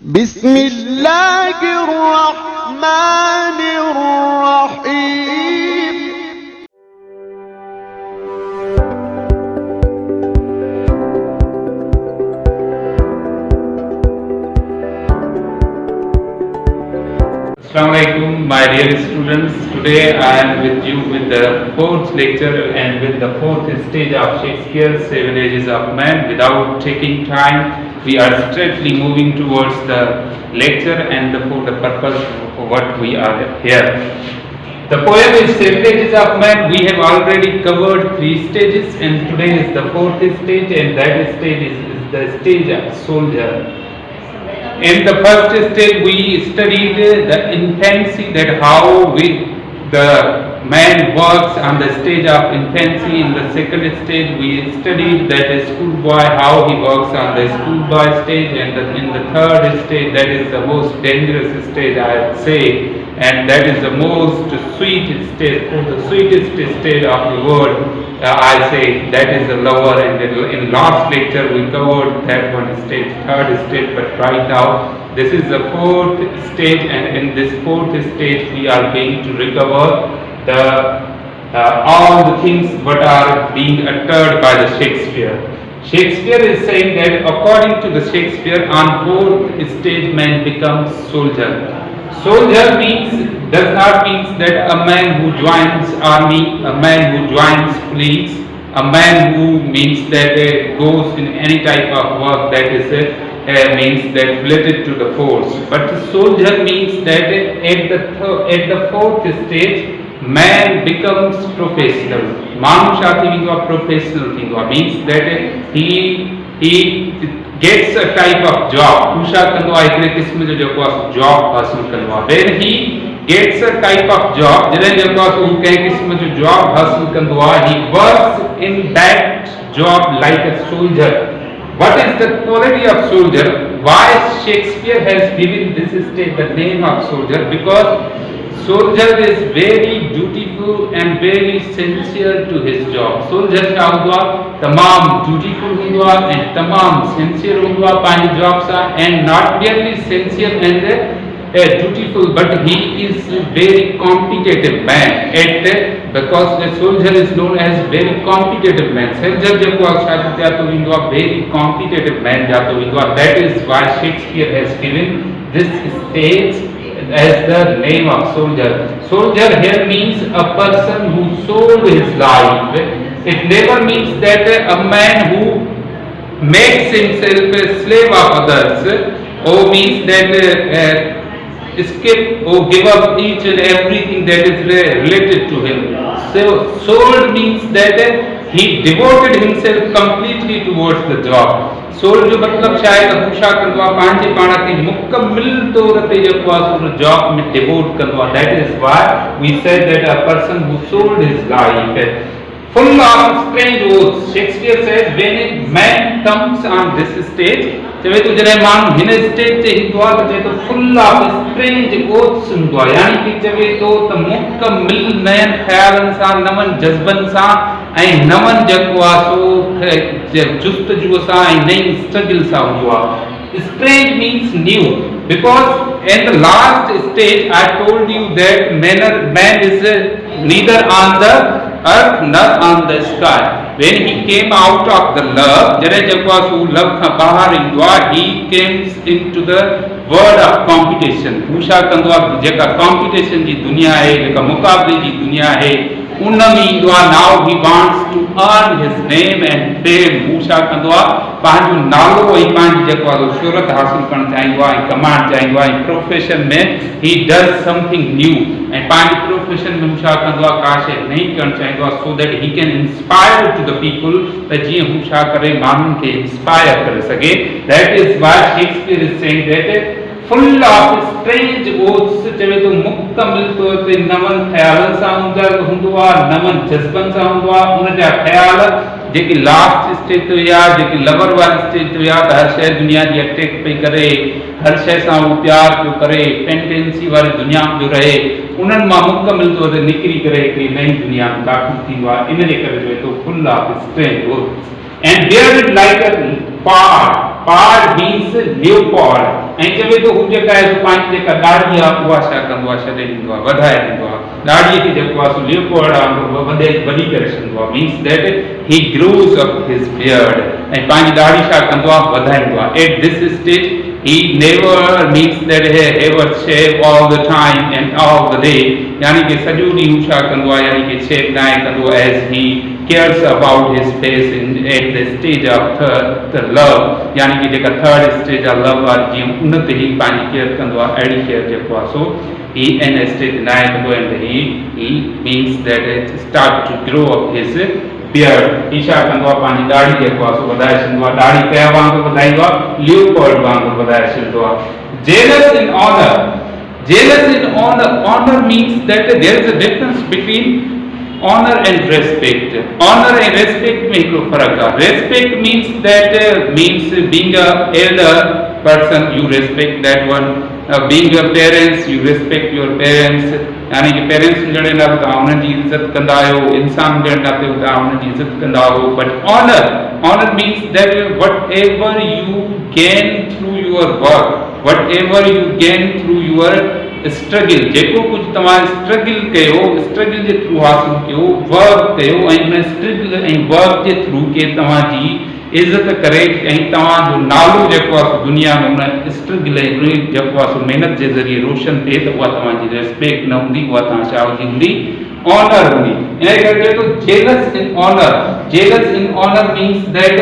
بسم الله الرحمن الرحيم. Assalamu alaikum, my dear students. Today I am with you with the fourth lecture and with the fourth stage of Shakespeare's Seven Ages of Man. Without taking time, we are straightly moving towards the lecture and for the purpose for what we are here. The poem is Seven Ages of Man. We have already covered three stages and today is the fourth stage, and that stage is the stage of soldier. In the first stage, we studied the infancy, that how the man works on the stage of infancy. In the second stage, we studied that a schoolboy, how he works on the schoolboy stage, and in the third stage, that is the most dangerous stage, I would say, and that is the most sweet stage, or the sweetest stage of the world. I say that is the lover, and in last lecture we covered that one stage, third stage, but right now this is the fourth stage, and in this fourth stage we are going to recover the all the things what are being uttered by the Shakespeare. Shakespeare is saying that according to the Shakespeare, on fourth stage man becomes soldier. Soldier does not mean that a man who joins army, a man who joins police, a man who means that goes in any type of work that is means that related to the force. But soldier means that at the fourth stage, man becomes professional. Manusha thinga professional thinga means that he gets a type of job. Usha kando ekre qism jo job hasil karwa. When he gets a type of job, jare jo ke qism jo job hasil karwa, he works in that job like a soldier. What is the quality of soldier? Why Shakespeare has given this state the name of soldier? Because soldier is very dutiful and very sincere to his job. Soldier क्या हुआ? तमाम dutiful हुआ and तमाम sincere हुआ पानी job सा, and not merely sincere and dutiful, but he is very competitive man. Because the soldier is known as very competitive man. Soldier जब वो शादी जातो हुआ very competitive man जातो हुआ. That is why Shakespeare has given this stage as the name of soldier. Soldier here means a person who sold his life. It never means that a man who makes himself a slave of others, or means that skip or give up each and everything that is related to him. So sold means that he devoted himself completely towards the job. सोल जो मतलब शायद हुशा करवा पांचे पाना की मुकम्मल तौर पे जो वासुर जॉब में डिवोट करवा. That is why we said that a person who sold his life, full of strange oaths. Shakespeare says when a man comes on this stage, चवे तो जरे मान हिन स्टेज से हिंदुआ तो तो full of strange oaths हुआ, यानी कि चवे तो मुकम्मल नयन ख्यालन सा, नमन जज्बन सा, ऐं नमन जगवासो जुस्तजू सा, ऐं नई स्ट्रगल सा हुआ. Strange means new, because in the last stage I told you that man is neither on the earth nor on the sky. When he came out of the love, jare jakwasu love ka bahar indwa, he came into the world of competition. Usha kandwa jeka competition ji duniya hai, jeka muqabale ji duniya hai, unami indwa. Now he wants to earn his name and fame. Usha kandwa panju nalo ai panju jakwasu shurat hasil karan chahindwa, ai command chahindwa, ai profession mein he does something new, and panju profession mein usha kandwa kashe nahi karan chahindwa, so that he can inspire to the people that ji usha kare manun ke inspire kar sake. That is why Shakespeare is saying that full of strange oaths, चवे तो मुकम्मल तौर पे नमन ख्यालन सा हुंदुआ, नमन जज्बन सा हुंदुआ. उन जा ख्याल जेकी लास्ट स्टेज तो यार, जेकी लवर वाली स्टेज तो यार, हर शय दुनिया जी अटैक पे करे, हर शय सा वो प्यार पियो करे, फैंटेसी वाली दुनिया में रहे, उन्हनि मां मुकम्मल तौर ते निकिरी करे हिकिड़ी नई दुनिया में दाख़िल थींदो आहे. इन जे करे जो तो full of strange oaths. And bear it like a pard. Pard means leopard, ऐं चवे थो हू जेका आहे पंहिंजी जेका ॾाढ़ी आहे उहा छा कंदो आहे, छॾे ॾींदो आहे, वधाए ॾींदो आहे, ॾाढ़ीअ खे जेको आहे सो लियोपोल्ड वांगुरु वॾी करे छॾींदो आहे, means that he grows up his beard, ऐं पंहिंजी ॾाढ़ी छा कंदो आहे, वधाईंदो आहे। At this stage he never means that he ever shave all the time and all the day, यानी कि सॼो ॾींहुं हू छा कंदो आहे, यानी कि शेव न कंदो, as he cares about his face in at the stage of the love, यानी कि जेका थर्ड स्टेज आहे लव आहे, जीअं उन ते ही पंहिंजी केयर कंदो आहे, अहिड़ी केयर जेको आहे सो he in a stage न कंदो, and he means that it start to grow up his beard, ही छा कंदो आहे, पंहिंजी ॾाढ़ी जेको आहे सो वधाए छॾींदो आहे, ॾाढ़ी कया वांगुरु वधाईंदो आहे, लियोपोल्ड वांगुरु वधाए छॾींदो आहे। Jealous in honour, jealous in honor means that there is a difference between honor and respect. Honor and respect में हिकिड़ो फ़र्क़ु आहे। Respect means that means being a elder person you respect that one, being your parents you respect your parents, यानी कि parents जड़े नाते तव्हां उन्हनि जी इज़त कंदा आहियो, इंसान जड़े नाते तव्हां उन्हनि जी इज़त कंदा आहियो। But honour means that whatever you gain through your work, whatever you gain through your struggle, जेको कुझु तव्हां स्ट्रगल कयो, स्ट्रगल जे थ्रू हासिल कयो, वर्क कयो, ऐं उन स्ट्रगल ऐं वर्क जे थ्रू के तव्हांजी इज़त करे ऐं तव्हांजो नालो जेको आहे दुनिया में उन स्ट्रगल ऐं जेको आहे सो महिनत जे ज़रिए रोशन थिए, त उहा तव्हांजी रेस्पेक्ट न हूंदी, उहा तव्हां छा हूंदी, ऑनर हूंदी। इन करे चए थो jealous in honour, jealous in honour means that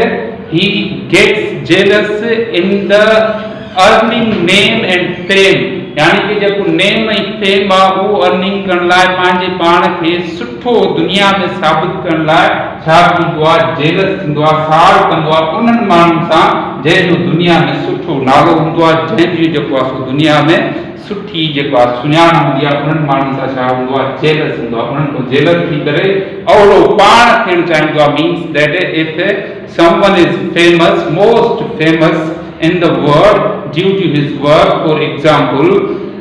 he gets jealous in the earning name and fame, यानी कि जेको नेम ऐं फेम आहे उहो अर्निंग करण लाइ पंहिंजे पाण खे सुठो दुनिया में साबित करण लाइ छा थींदो आहे, जेलस थींदो आहे, साड़ कंदो आहे उन्हनि माण्हुनि सां जंहिंजो दुनिया में सुठो नालो हूंदो आहे, जंहिंजी जेको आहे सो दुनिया में सुठी जेको आहे सुञाण हूंदी आहे, उन्हनि माण्हुनि सां छा हूंदो आहे, जेलस हूंदो आहे, उन्हनि खां जेलस थी करे अहिड़ो पाण थियणु चाहींदो आहे। Means that if someone is famous, most famous in the world due to his work, for example,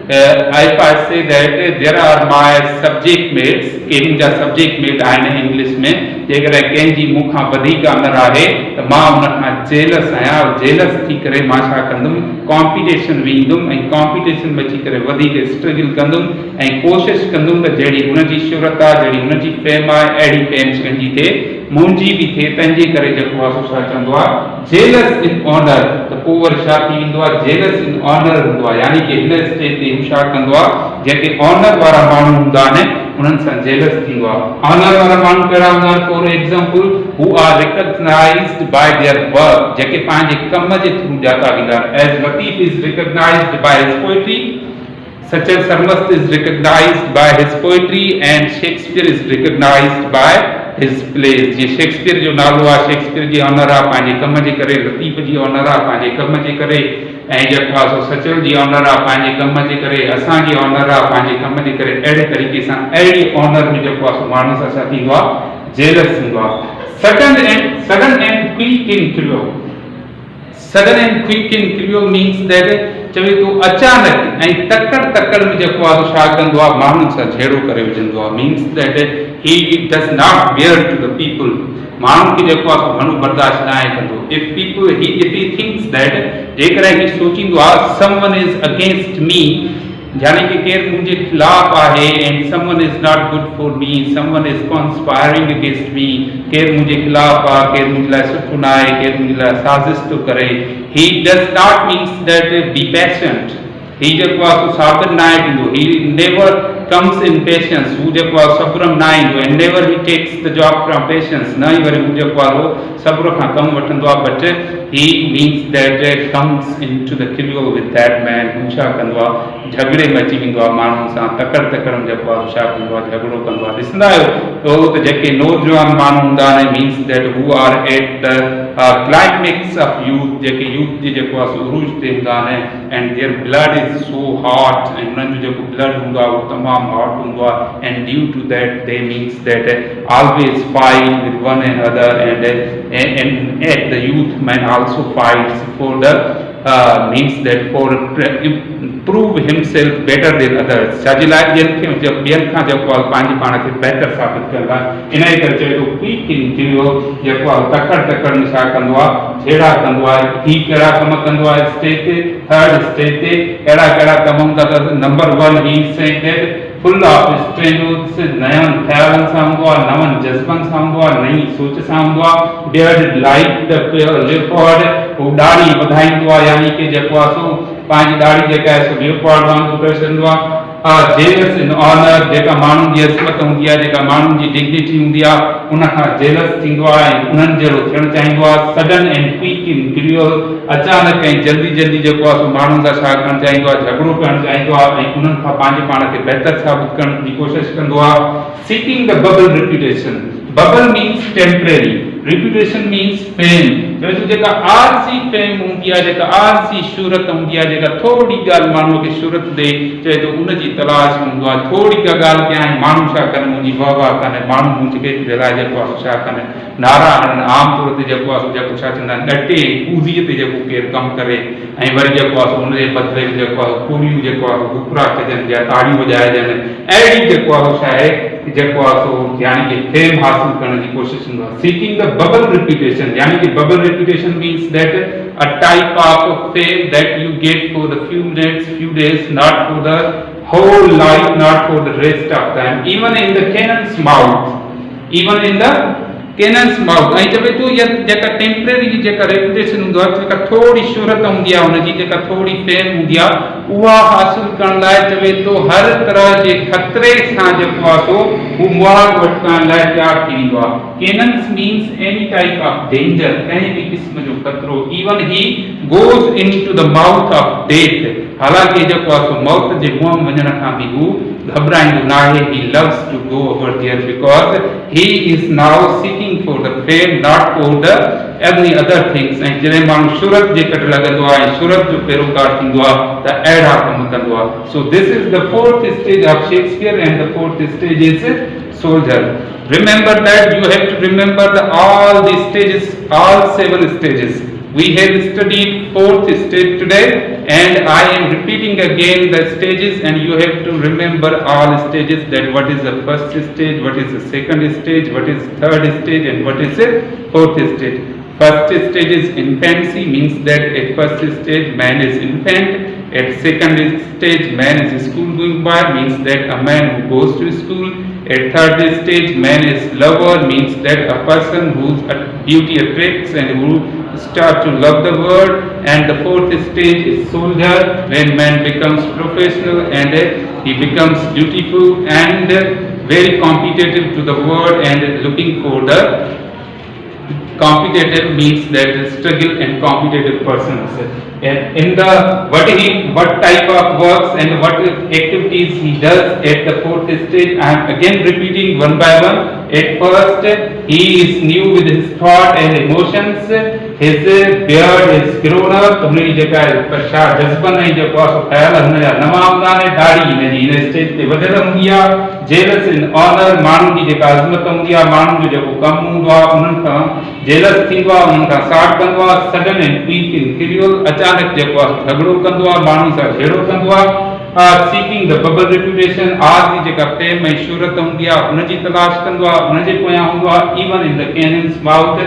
if I say that there are my subject mates, के मुंहिंजा सब्जेक्ट मेट आहिनि इंग्लिश में, जेकॾहिं कंहिंजी मूंखां वधीक अनर आहे त मां उन खां जेलस आहियां, जेलस थी करे मां छा कंदुमि, कॉम्पिटिशन वेंदुमि ऐं कॉम्पिटिशन में अची करे वधीक स्ट्रगल कंदुमि ऐं कोशिशि कंदुमि त जहिड़ी हुनजी शोहरत आहे, जहिड़ी हुनजी फेम आहे, अहिड़ी फेम कंहिंजी थिए, मुंहिंजी बि थिए, तंहिंजे करे जेको आहे सो छा चवंदो आहे, जेलस इन ऑनर। त पोइ वरी छा थी वेंदो आहे, जेलस इन ऑनर हूंदो आहे, यानी कि हिन स्टेज ते हू छा कंदो आहे, जेके ऑनर वारा माण्हू हूंदा आहिनि उन्हनि सां जेलस थींदो आहे। ऑनर वारा माण्हू कहिड़ा हूंदा आहिनि, for example who are recognised by their work, जेके पंहिंजे कम जे थ्रू ॼाता वेंदा आहिनि। As Latif is recognised by his poetry, Sachal Sarmast is recognized by his poetry and Shakespeare is recognized by his plays। J Shakespeare जो नालो आहे, Shakespeare जी honour आहे पंहिंजे कम जे करे, लतीफ़ जी ऑनर आहे पंहिंजे कम जे करे, ऐं जेको आहे सो सचल जी ऑनर आहे पंहिंजे कम जे करे, असांजी ऑनर आहे पंहिंजे कम जे करे। अहिड़े तरीक़े सां अहिड़ी ऑनर में जेको आहे सो माण्हू सां छा थींदो आहे, जेलस थींदो आहे। Sudden and quick in quarrel, sudden and quick in quarrel means that चवे थो अचानक ऐं तकड़ में जेको आहे छा कंदो आहे, माण्हुनि सां झेड़ो करे विझंदो आहे। Means that he does not bear to the people, माण्हुनि खे जेको आहे घणो बर्दाश्त न आहे कंदो। इफ ही थिंक्स दैट, जेकॾहिं ही सोचींदो आहे समवन इज अगेंस्ट मी, यानी कि केरु मुंहिंजे खिलाफ़ आहे, and someone is not good for me, someone is conspiring against me, केरु मुंहिंजे खिलाफ़ आहे, केरु मुंहिंजे लाइ सुठो न आहे, केरु मुंहिंजे लाइ साज़िश थो करे। He does not means that be patient, ही जेको आहे सो साबिर न आहे थींदो, he never comes in patience, हू जेको आहे सब्र में न ईंदो, and never he takes the job from patience, न ई वरी हू जेको आहे सब्र खां कमु वठंदो आहे। But he means that comes in to the crew with that man, हू छा कंदो आहे, झगड़े में अची वेंदो आहे माण्हुनि सां, तकड़ में जेको आहे छा कंदो आहे, झगड़ो कंदो आहे। ॾिसंदा आहियो त जेके नौजवान माण्हू हूंदा आहिनि, means that who are at the climax of youth, जेके यूथ जे जेको आहे सो उरूज ते हूंदा आहिनि, and their blood is so hot, ऐं उन्हनि जो जेको ब्लड हूंदो आहे उहो तमामु हॉट हूंदो आहे, and due to that they means that always fight with one another, and at the youth man also fights for the means that for prove himself better than others. छाजे लाइ ॿियनि खां जेको आहे पंहिंजे पाण खे बहितर साबित करण लाइ इन जे करे चए थो क्विक इन क्रियो जेको आहे तकड़ में छा कंदो आहे छेड़ा कंदो आहे ही कहिड़ा कम कंदो आहे स्टेज ते थर्ड स्टेज ते कहिड़ा कहिड़ा कम हूंदा अथसि number 1 he said full of strength नयन ख़्यालनि सां हूंदो आहे नवनि जज़्बनि सां हूंदो आहे नई सोच सां हूंदो आहे बियर्ड लाइक द लियोपार्ड हू ॾाढ़ी वधाईंदो आहे यानी कि जेको आहे सो पंहिंजी ॾाढ़ी जेका आहे सो लियोपार्ड वांगुरु करे छॾींदो आहे जेलस इन ऑनर जेका माण्हुनि जी अज़मत हूंदी आहे जेका माण्हुनि जी डिग्निटी हूंदी आहे उन खां जेलस थींदो आहे ऐं उन्हनि जहिड़ो थियणु चाहींदो आहे sudden and quick in creole अचानक ऐं जल्दी जल्दी जेको आहे सो माण्हुनि सां छा करणु चाहींदो आहे झगड़ो करणु चाहींदो आहे ऐं उन्हनि खां पंहिंजे पाण खे बहितर साबित करण जी कोशिशि कंदो आहे seeking the bubble reputation bubble means temporary reputation means fame जो जेका आरसी फेम हूंदी आहे जेका आरसी शोहरत हूंदी आहे जेका थोरी ॻाल्हि माण्हूअ खे शोहरत ॾे चए थो उन जी तलाश हूंदो आहे थोरी का ॻाल्हि कयां माण्हू छा कनि मुंहिंजी वाह वाह कनि माण्हू मुंहिंजे लाइ जेको आहे छा कनि नारा हणनि आम तौर ते जेको आहे जेको छा चवंदा आहिनि ॾटे पूज़ीअ ते जेको केरु कमु करे ऐं वरी जेको आहे उन जे बदिले में जेको आहे पूरियूं जेको आहे घुकरा कजनि या ताड़ियूं वॼाइजनि अहिड़ी जेको आहे छा आहे जेको आहे सो यानी कि फेम हासिल करण जी कोशिशि कंदो आहे सीकिंग द बबल रेप्यूटेशन यानी कि bubble reputation means that a type of fame that you get for the few minutes few days not for the whole life not for the rest of time even in the cannon's mouth even in the cannon's mouth ऐं चवे थो इहा जेका temporary जी जेका reputation हूंदो आहे जेका थोरी शोहरत हूंदी आहे हुनजी जेका थोरी फेम हूंदी आहे उहा हासिल करण लाइ चवे थो हर तरह जे खतरे सां जेको आहे सो हू मुआद वटि करण लाइ तयारु थी वेंदो आहे cannons means any type of danger कंहिं बि क़िस्म जो ख़तरो even he goes in to the mouth of death हालांकि जेको आहे सो मौत जे मुंहं में वञण खां बि हू घबराईंदो न आहे he loves to go over there because he is now seeking for the fame not for the any other things ऐं जॾहिं माण्हू शोहरत जे करे लॻंदो आहे ऐं शोहरत जो पैरोकार थींदो आहे त अहिड़ा कम कंदो आहे so this is the fourth stage of Shakespeare and the fourth stage is soldier remember that you have to remember all the stages all 7 stages we have studied fourth stage today and I am repeating again the stages and you have to remember all stages that what is the first stage what is the second stage what is third stage and what is the fourth stage first stage is infancy means that at first stage man is infant at second stage man is school going boy means that a man who goes to school at third stage man is lover means that a person whose beauty attracts and who start to love the world and the fourth stage is soldier when man becomes professional and he becomes dutiful and very competitive to the world and looking for the competitive means that struggle and competitive persons and in the what type of works and what activities he does at the fourth stage I am again repeating one by one at first he is new with his thought and emotions his beard is grown up हुनजी जेका Prussia जज़्बन ऐं जेको आहे ख़्याल हुन जा नवां हूंदा आहिनि ॾाढी हिनजी हिन स्टेज ते वधियल हूंदी आहे जेलस इन ऑनर माण्हुनि जी जेका अज़मत हूंदी आहे माण्हुनि जो जेको कमु हूंदो आहे उन्हनि खां जेलस थींदो आहे उन्हनि खां साट कंदो आहे sudden and quick in creole अचानक जेको आहे झगड़ो कंदो आहे माण्हुनि सां छेड़ो कंदो आहे सीकिंग द बबल रेप्यूटेशन आज जी जेका फेम ऐं शोहरत हूंदी आहे उनजी तलाश कंदो आहे उनजे पोयां हूंदो आहे even in the cannons mouth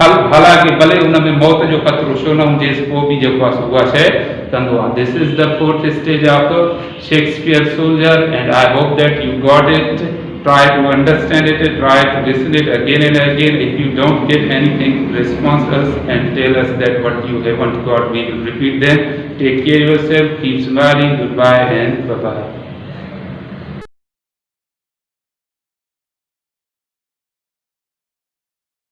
हालांकि भले उन में मौत जो ख़तरो छो न हुजेसि पोइ बि जेको आहे उहा शइ कंदो आहे this is the fourth stage of Shakespeare soldier and I hope that you got it try to understand it try to listen it again and again if you don't get anything respond us and tell us that what you haven't got we will repeat them take care of yourself keep smiling goodbye and bye bye